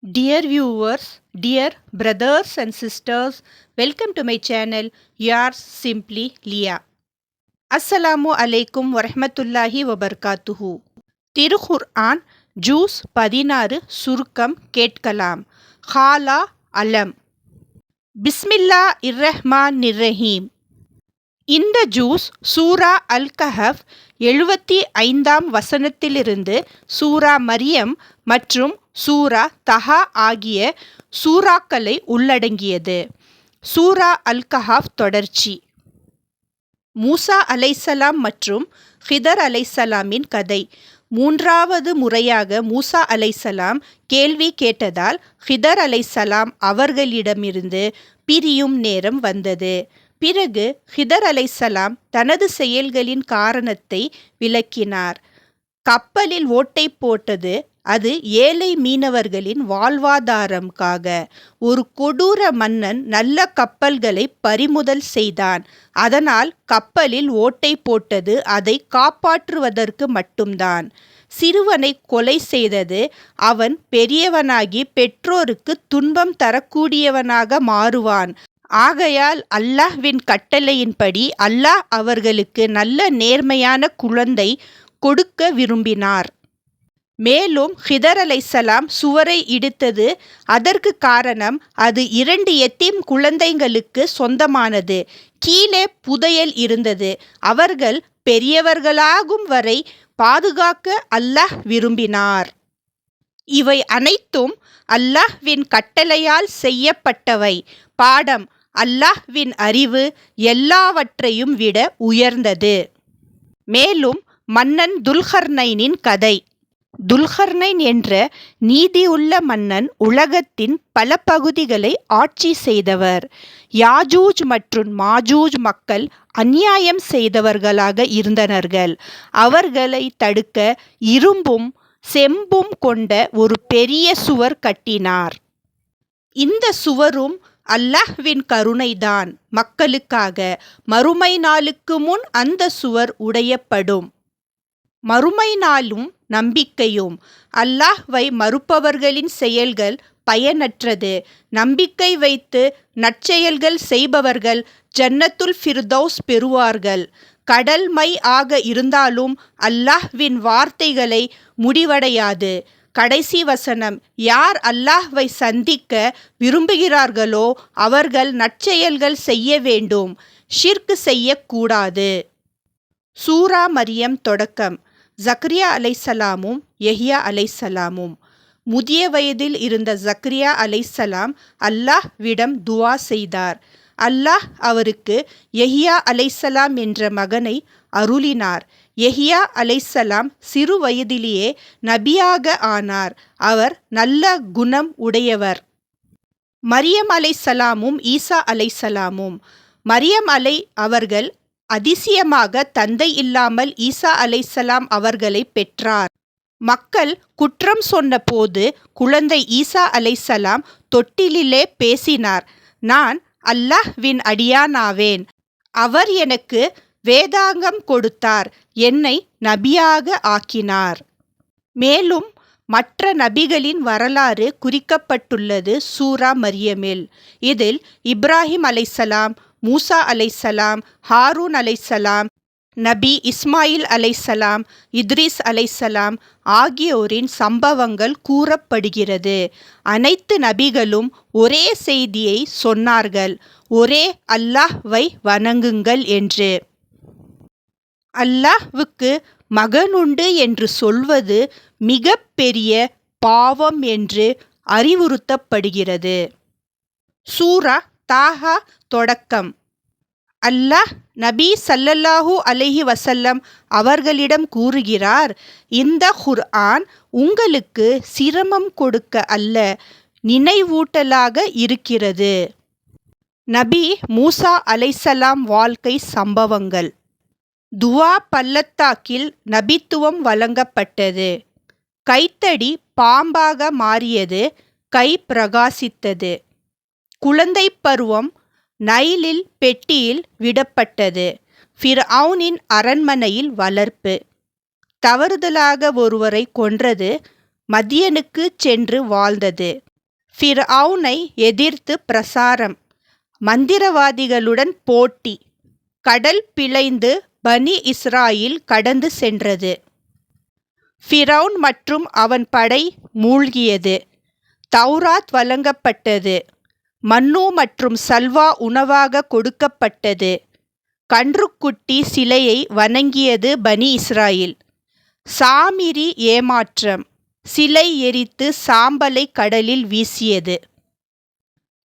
Dear viewers, dear brothers and sisters, welcome to my channel, yours simply Leah. Assalamu alaikum warahmatullahi wabarakatuhu. திருக்குர்ஆன் ஜூஸ் 16 சுருக்கம் கேட்கலாம். ஹாலா அலம். பிஸ்மில்லா இர்ரஹ்மான் நிர்ரஹீம். இந்த ஜூஸ் சூரா அல் கஹஃப் 75ஆம் வசனத்திலிருந்து சூரா மரியம் மற்றும் சூரா தஹா ஆகிய சூறாக்களை உள்ளடங்கியது. சூரா அல் கஹஃப் தொடர்ச்சி. மூசா அலைசலாம் மற்றும் ஹிதர் அலைசலாமின் கதை. மூன்றாவது முறையாக மூசா அலைசலாம் கேள்வி கேட்டதால் ஹிதர் அலைசலாம் அவர்களிடமிருந்து பிரியும் நேரம் வந்தது. பிறகு ஹிதர் அலைசலாம் தனது செயல்களின் காரணத்தை விளக்கினார். கப்பலில் ஓட்டை போட்டது அது ஏழை மீனவர்களின் வாழ்வாதாரம்காக. ஒரு கொடூர மன்னன் நல்ல கப்பல்களை பறிமுதல் செய்தான். அதனால் கப்பலில் ஓட்டை போட்டது அதை காப்பாற்றுவதற்கு மட்டும்தான். சிறுவனை கொலை செய்தது அவன் பெரியவனாகி பெற்றோருக்கு துன்பம் தரக்கூடியவனாக மாறுவான். ஆகையால் அல்லாஹ்வின் கட்டளையின்படி அல்லாஹ் அவர்களுக்கு நல்ல நேர்மையான குழந்தை கொடுக்க விரும்பினார். மேலும் ஹிதர் அலைசலாம் சுவரை இடித்தது அதற்கு காரணம் அது 2 எத்தீம் குழந்தைகளுக்கு சொந்தமானது. கீழே புதையல் இருந்தது. அவர்கள் பெரியவர்களாகும் வரை பாதுகாக்க அல்லாஹ் விரும்பினார். இவை அனைத்தும் அல்லாஹ்வின் கட்டளையால் செய்யப்பட்டவை. பாடம்: அல்லாஹ்வின் அறிவு எல்லாவற்றையும் விட உயர்ந்தது. மேலும் மன்னன் துல்கர்னைனின் கதை. துல்கர்னைன் என்ற நீதியுள்ள மன்னன் உலகத்தின் பல பகுதிகளை ஆட்சி செய்தவர். யாஜூஜ் மற்றும் மாஜூஜ் மக்கள் அநியாயம் செய்தவர்களாக இருந்தனர்கள். அவர்களை தடுக்க இரும்பும் செம்பும் கொண்ட ஒரு பெரிய சுவர் கட்டினார். இந்த சுவரும் அல்லாஹ்வின் கருணைதான் மக்களுக்காக. மறுமை நாளுக்கு முன் அந்த சுவர் உடையப்படும். மறுமை நாளும் நம்பிக்கையும். அல்லாஹ்வை மறுப்பவர்களின் செயல்கள் பயனற்றது. நம்பிக்கை வைத்து நற்செயல்கள் செய்பவர்கள் ஜன்னத்துல் ஃபிர்தௌஸ் பெறுவார்கள். கடல் மை ஆக இருந்தாலும் அல்லாஹ்வின் வார்த்தைகளை முடிவடையாது. கடைசி வசனம்: யார் அல்லாஹ்வை சந்திக்க விரும்புகிறார்களோ அவர்கள் நற்செயல்கள் செய்ய வேண்டும், ஷிர்க் செய்யக்கூடாது. சூரா மரியம் தொடக்கம். ஜக்கரியா அலைசலாமும் யஹ்யா அலைசலாமும். முதிய வயதில் இருந்த ஜக்கரியா அலைசலாம் அல்லாஹ்விடம் துவா செய்தார். அல்லாஹ் அவருக்கு யஹ்யா அலைசலாம் என்ற மகனை அருளினார். யஹ்யா அலைசலாம் சிறு வயதிலேயே நபியாக ஆனார். அவர் நல்ல குணம் உடையவர். மரியம் அலைசலாமும் ஈசா அலைசலாமும். மரியம் அவர்கள் அதிசயமாக தந்தை இல்லாமல் ஈசா அலைசலாம் அவர்களை பெற்றார். மக்கள் குற்றம் சொன்ன போது குழந்தை ஈசா அலைசலாம் தொட்டிலிலே பேசினார். நான் அல்லாஹ்வின் அடியானாவேன். அவர் எனக்கு வேதாங்கம் கொடுத்தார். என்னை நபியாக ஆக்கினார். மேலும் மற்ற நபிகளின் வரலாறு குறிக்கப்பட்டுள்ளது சூரா மரியமில். இதில் இப்ராஹிம் அலைசலாம், மூசா அலைசலாம், ஹாரூன் அலைசலாம், நபி இஸ்மாயில் அலைசலாம், இத்ரிஸ் அலைசலாம் ஆகியோரின் சம்பவங்கள் கூறப்படுகிறது. அனைத்து நபிகளும் ஒரே செய்தியை சொன்னார்கள்: ஒரே அல்லாஹ்வை வணங்குங்கள் என்று. அல்லாஹ்வுக்கு மகனுண்டு என்று சொல்வது மிக பெரிய பாவம் என்று அறிவுறுத்தப்படுகிறது. சூரா தாஹா தொடக்கம். அல்லாஹ் நபி ஸல்லல்லாஹு அலைஹி வஸல்லம் அவர்களிடம் கூறுகிறார்: இந்த குர்ஆன் உங்களுக்கு சிரமம் கொடுக்க அல்ல, நினைவூட்டலாக இருக்கிறது. நபி மூசா அலைசலாம் வாழ்க்கை சம்பவங்கள். துவா பள்ளத்தாக்கில் நபித்துவம் வழங்கப்பட்டது. கைத்தடி பாம்பாக மாறியது. கை பிரகாசித்தது. குழந்தை பருவம் நைலில் பெட்டியில் விடப்பட்டது. ஃபிர்அவுனின் அரண்மனையில் வளர்ப்பு. தவறுதலாக ஒருவரை கொன்றது. மதியனுக்கு சென்று வாழ்ந்தது. ஃபிர்அவுனை எதிர்த்து பிரசாரம், மந்திரவாதிகளுடன் போட்டி, கடல் பிளந்து பனி இஸ்ராயில் கடந்து சென்றது. ஃபிரவுன் மற்றும் அவன் படை மூழ்கியது. தௌராத் வழங்கப்பட்டது. மன்னு மற்றும் சல்வா உணவாக கொடுக்கப்பட்டது. கன்றுக்குட்டி சிலையை வணங்கியது பனி இஸ்ராயில். சாமிரி ஏமாற்றம், சிலை எரித்து சாம்பலை கடலில் வீசியது.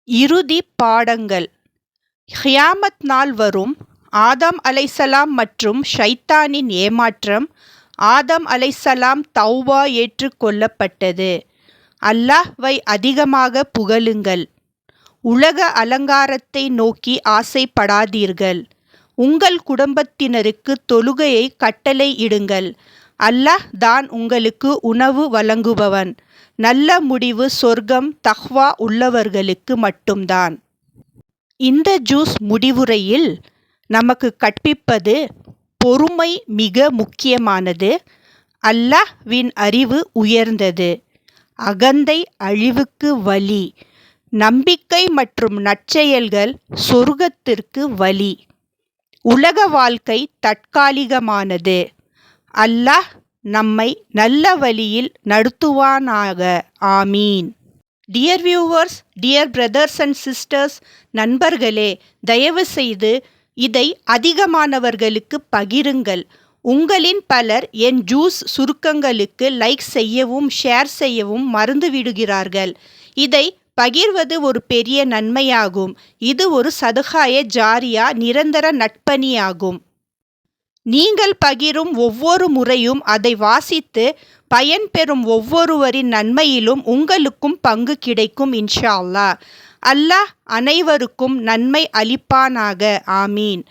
இறுதி பாடங்கள். கியாமத் நாள் வரும். ஆதம் அலைசலாம் மற்றும் ஷைத்தானின் ஏமாற்றம். ஆதம் அலைசலாம் தௌபா ஏற்றுக்கொள்ளப்பட்டது. அல்லாஹ்வை அதிகமாக புகழுங்கள். உலக அலங்காரத்தை நோக்கி ஆசைப்படாதீர்கள். உங்கள் குடும்பத்தினருக்கு தொழுகையை கட்டளை இடுங்கள். அல்லாஹ் தான் உங்களுக்கு உணவு வழங்குபவன். நல்ல முடிவு சொர்க்கம் தக்வா உள்ளவர்களுக்கு மட்டும்தான். இந்த ஜூஸ் முடிவுரையில் நமக்கு கற்பிப்பது, பொறுமை மிக முக்கியமானது. அல்லாஹ்வின் அறிவு உயர்ந்தது. அகந்தை அழிவுக்கு வழி. நம்பிக்கை மற்றும் நற்செயல்கள் சொர்க்கத்திற்கு வழி. உலக வாழ்க்கை தற்காலிகமானது. அல்லாஹ் நம்மை நல்ல வழியில் நடத்துவானாக. ஆமீன். Dear viewers, dear brothers and sisters, நண்பர்களே, தயவு செய்து இதை அதிகமானவர்களுக்கு பகிருங்கள். உங்களின் பலர் என் ஜூஸ் சுருக்கங்களுக்கு லைக் செய்யவும் ஷேர் செய்யவும் மறந்துவிடுகிறார்கள். இதை பகிர்வது ஒரு பெரிய நன்மையாகும். இது ஒரு சதுகாய ஜாரியா, நிரந்தர நட்பணியாகும். நீங்கள் பகிரும் ஒவ்வொரு முறையும் அதை வாசித்து பயன்பெறும் ஒவ்வொருவரின் நன்மையிலும் உங்களுக்கும் பங்கு கிடைக்கும் இன்ஷா அல்லாஹ். அல்லாஹ் அனைவருக்கும் நன்மை அளிப்பானாக. ஆமீன்.